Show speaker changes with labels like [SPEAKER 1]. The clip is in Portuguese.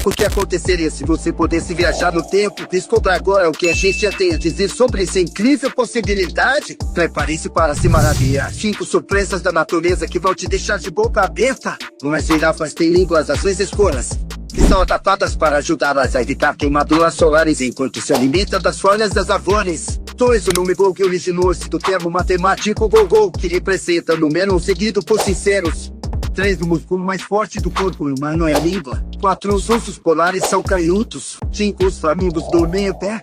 [SPEAKER 1] O que aconteceria se você pudesse viajar no tempo? Descubra agora o que a gente tem a dizer sobre essa incrível possibilidade. Prepare-se para se maravilhar. 5 surpresas da natureza que vão te deixar de boca aberta. Umas girafas têm línguas azuis escuras, que são adaptadas para ajudá-las a evitar queimaduras solares enquanto se alimentam das folhas das árvores. 2. O nome Gol que originou-se do termo matemático Gogol, que representa o número seguido por sinceros. 3. O músculo mais forte do corpo humano é a língua. 4. Os ursos polares são canhotos. 5. Os flamingos dormem em pé.